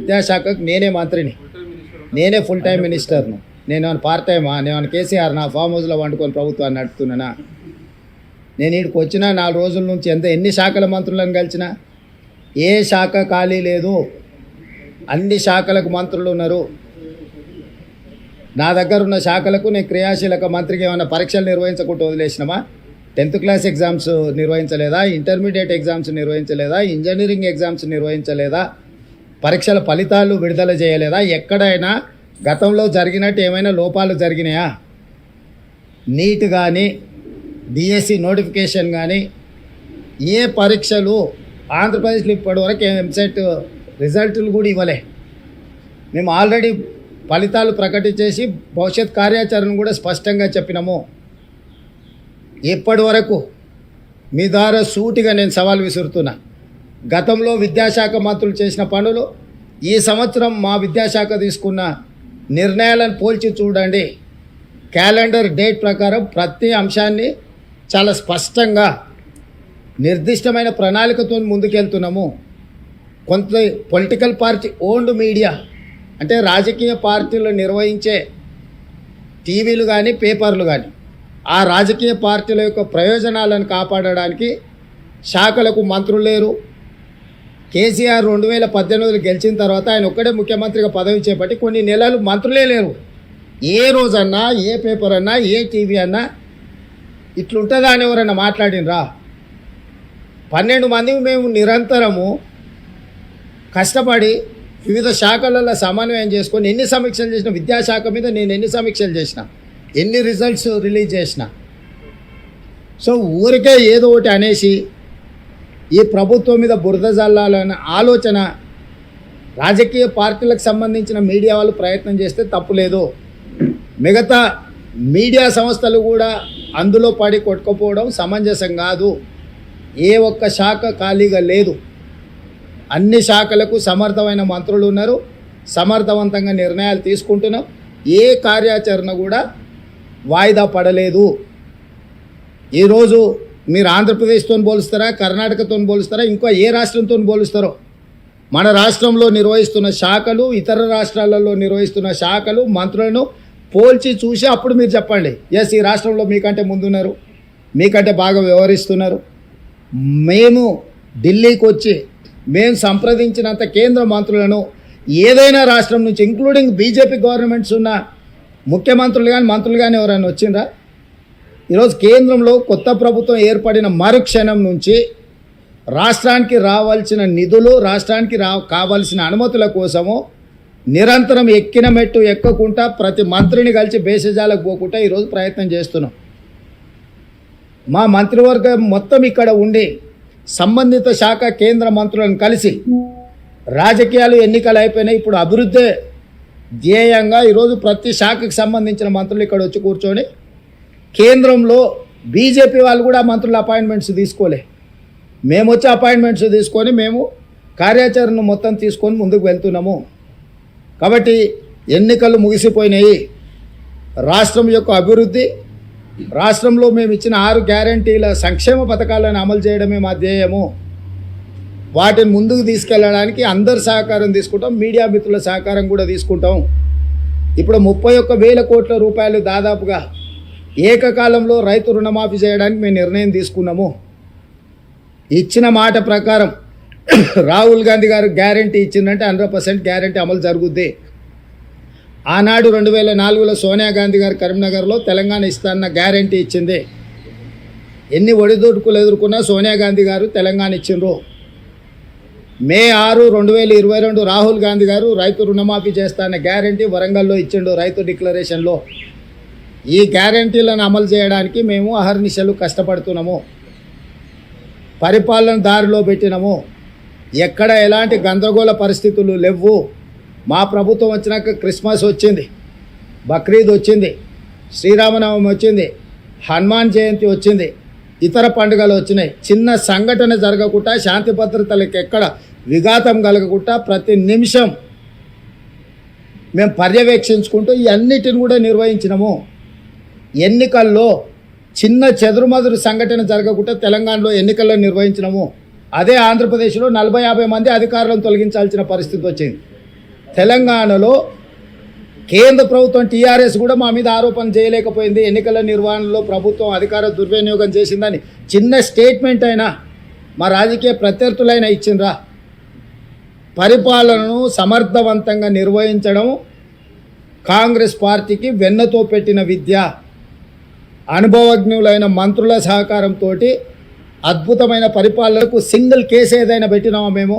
విద్యాశాఖకు నేనే మంత్రిని, నేనే ఫుల్ టైం మినిస్టర్ను. నేను పార్ట్ టైమా? నేను కేసీఆర్ నా ఫామ్ హౌస్లో వండుకొని ప్రభుత్వాన్ని నడుపుతున్నానా? నేను ఇక్కడికి వచ్చిన 4 రోజుల నుంచి ఎన్ని శాఖల మంత్రులను కలిసినా ఏ శాఖ ఖాళీ లేదు, అన్ని శాఖలకు మంత్రులు ఉన్నారు. నా దగ్గర ఉన్న శాఖలకు నేను క్రియాశీలక మంత్రికి ఏమైనా పరీక్షలు నిర్వహించకుండా వదిలేసినామా? 10th క్లాస్ ఎగ్జామ్స్ నిర్వహించలేదా? ఇంటర్మీడియట్ ఎగ్జామ్స్ నిర్వహించలేదా? ఇంజనీరింగ్ ఎగ్జామ్స్ నిర్వహించలేదా? పరీక్షల ఫలితాలు విడుదల చేయలేదా? ఎక్కడైనా గతంలో జరిగినట్టు ఏమైనా లోపాలు జరిగినాయా? నీట్ కానీ డిఎస్సి నోటిఫికేషన్ కానీ ఏ పరీక్షలు ఆంధ్రప్రదేశ్లో ఇప్పటివరకు ఎంసెట్ రిజల్ట్లు కూడా ఇవ్వలే. మేము ఆల్రెడీ ఫలితాలు ప్రకటించేసి భవిష్యత్ కార్యాచరణ కూడా స్పష్టంగా చెప్పినాము. ఇప్పటి వరకు మీ ద్వారా సూటిగా నేను సవాల్ విసురుతున్నా. గతంలో విద్యాశాఖ మంత్రులు చేసిన పనులు, ఈ సంవత్సరం మా విద్యాశాఖ తీసుకున్న నిర్ణయాలను పోల్చి చూడండి. క్యాలెండర్ డేట్ ప్రకారం ప్రతి అంశాన్ని చాలా స్పష్టంగా నిర్దిష్టమైన ప్రణాళికతో ముందుకెళ్తున్నాము. కొంత పొలిటికల్ పార్టీ ఓన్డ్ మీడియా అంటే రాజకీయ పార్టీలు నిర్వహించే టీవీలు కానీ పేపర్లు కానీ ఆ రాజకీయ పార్టీల యొక్క ప్రయోజనాలను కాపాడడానికి శాఖలకు మంత్రులు లేరు. కేసీఆర్ 2018 గెలిచిన తర్వాత ఆయన ఒక్కడే ముఖ్యమంత్రిగా పదవి చేపట్టి కొన్ని నెలలు మంత్రులే లేరు. ఏ రోజన్నా ఏ పేపర్ అన్నా ఏ టీవీ అన్నా ఇట్లుంటుందా అని ఎవరన్నా మాట్లాడినరా? 12 మంది మేము నిరంతరము కష్టపడి వివిధ శాఖలలో సమన్వయం చేసుకొని ఎన్ని సమీక్షలు చేసిన, విద్యాశాఖ మీద నేను ఎన్ని సమీక్షలు చేసిన, ఎన్ని రిజల్ట్స్ రిలీజ్ చేసిన. సో ఊరికే ఏదో ఒకటి అనేసి ఈ ప్రభుత్వం మీద బురద జల్లాలనే ఆలోచన రాజకీయ పార్టీలకు సంబంధించిన మీడియా వాళ్ళు ప్రయత్నం చేస్తే తప్పులేదు. మిగతా మీడియా సంస్థలు కూడా అందులో పడి కొట్టుకుపోవడం సమంజసం కాదు. ఏ ఒక్క శాఖ ఖాళీగా లేదు. అన్ని శాఖలకు సమర్థమైన మంత్రులు ఉన్నారు, సమర్థవంతంగా నిర్ణయాలు తీసుకుంటున్నాం. ఏ కార్యాచరణ కూడా వాయిదా పడలేదు. ఈరోజు మీరు ఆంధ్రప్రదేశ్తో పోలుస్తారా, కర్ణాటకతో పోలుస్తారా, ఇంకో ఏ రాష్ట్రంతో పోలుస్తారో మన రాష్ట్రంలో నిర్వహిస్తున్న శాఖలు, ఇతర రాష్ట్రాలలో నిర్వహిస్తున్న శాఖలు, మంత్రులను పోల్చి చూసి అప్పుడు మీరు చెప్పండి, ఎస్ ఈ రాష్ట్రంలో మీకంటే ముందున్నారు, మీకంటే బాగా వ్యవహరిస్తున్నారు. మేము ఢిల్లీకి వచ్చి మేము సంప్రదించినంత కేంద్ర మంత్రులను ఏదైనా రాష్ట్రం నుంచి ఇంక్లూడింగ్ బీజేపీ గవర్నమెంట్స్ ఉన్న ముఖ్యమంత్రులు కానీ మంత్రులు కానీ ఎవరైనా వచ్చిండ్రా? ఈరోజు కేంద్రంలో కొత్త ప్రభుత్వం ఏర్పడిన మరుక్షణం నుంచి రాష్ట్రానికి రావాల్సిన నిధులు, రాష్ట్రానికి కావాల్సిన అనుమతుల కోసము నిరంతరం ఎక్కిన మెట్టు ఎక్కకుండా ప్రతి మంత్రిని కలిసి బేసజాలకు పోకుండా ఈరోజు ప్రయత్నం చేస్తున్నాం. మా మంత్రివర్గం మొత్తం ఇక్కడ ఉండి సంబంధిత శాఖ కేంద్ర మంత్రులను కలిసి రాజకీయాలు ఎన్నికలు అయిపోయినాయి, ఇప్పుడు అభివృద్ధి ధ్యేయంగా ఈరోజు ప్రతి శాఖకు సంబంధించిన మంత్రులు ఇక్కడ వచ్చి కూర్చొని కేంద్రంలో బీజేపీ వాళ్ళు కూడా మంత్రుల అపాయింట్మెంట్స్ తీసుకోలే, మేము వచ్చి అపాయింట్మెంట్స్ తీసుకొని మేము కార్యాచరణ మొత్తం తీసుకొని ముందుకు వెళ్తున్నాము. కాబట్టి ఎన్నికలు ముగిసిపోయినాయి. రాష్ట్రం యొక్క అభివృద్ధి, రాష్ట్రంలో మేము ఇచ్చిన 6 గ్యారంటీల సంక్షేమ పథకాలను అమలు చేయడమే మా ధ్యేయము. వాటిని ముందుకు తీసుకెళ్ళడానికి అందరి సహకారం తీసుకుంటాం, మీడియా మిత్రుల సహకారం కూడా తీసుకుంటాం. ఇప్పుడు 31,000 కోట్ల రూపాయలు దాదాపుగా ఏకకాలంలో రైతు రుణమాఫీ చేయడానికి మేము నిర్ణయం తీసుకున్నాము. ఇచ్చిన మాట ప్రకారం రాహుల్ గాంధీ గారు గ్యారంటీ ఇచ్చిందంటే 100% గ్యారంటీ అమలు జరుగుద్ది. ఆనాడు 2004లో సోనియా గాంధీ గారు కరీంనగర్లో తెలంగాణ ఇస్తాన్న గ్యారంటీ ఇచ్చింది. ఎన్ని ఒడిదుడుకులు ఎదుర్కొన్నా సోనియా గాంధీ గారు తెలంగాణ ఇచ్చిండ్రు. మే 6, 2022 రాహుల్ గాంధీ గారు రైతు రుణమాఫీ చేస్తాన్న గ్యారంటీ వరంగల్లో ఇచ్చిండు రైతు డిక్లరేషన్లో. ఈ గ్యారంటీలను అమలు చేయడానికి మేము అహర్నిశలు కష్టపడుతున్నాము, పరిపాలన దారిలో పెట్టినాము. ఎక్కడ ఎలాంటి గందరగోళ పరిస్థితులు లేవు. మా ప్రభుత్వం వచ్చినాక క్రిస్మస్ వచ్చింది, బక్రీద్ వచ్చింది, శ్రీరామనవమి వచ్చింది, హనుమాన్ జయంతి వచ్చింది, ఇతర పండుగలు వచ్చినాయి. చిన్న సంఘటన జరగకుండా, శాంతి భద్రతలకు ఎక్కడ విఘాతం కలగకుండా ప్రతి నిమిషం మేము పర్యవేక్షించుకుంటూ ఈ అన్నిటిని కూడా నిర్వహించినాము. ఎన్నికల్లో చిన్న చెదురుమదురు సంఘటన జరగకుండా తెలంగాణలో ఎన్నికల్లో నిర్వహించినాము. అదే ఆంధ్రప్రదేశ్లో 40-50 మంది అధికారులను తొలగించాల్సిన పరిస్థితి వచ్చింది. తెలంగాణలో కేంద్ర ప్రభుత్వం టీఆర్ఎస్ కూడా మా మీద ఆరోపణ చేయలేకపోయింది. ఎన్నికల నిర్వహణలో ప్రభుత్వం అధికార దుర్వినియోగం చేసిందని చిన్న స్టేట్మెంట్ అయినా మా రాజకీయ ప్రత్యర్థులైనా ఇచ్చిండ్రా? పరిపాలనను సమర్థవంతంగా నిర్వహించడం కాంగ్రెస్ పార్టీకి వెన్నతో పెట్టిన విద్య. అనుభవజ్ఞులైన మంత్రుల సహకారంతో అద్భుతమైన పరిపాలనకు సింగిల్ కేసు ఏదైనా పెట్టినామా మేము?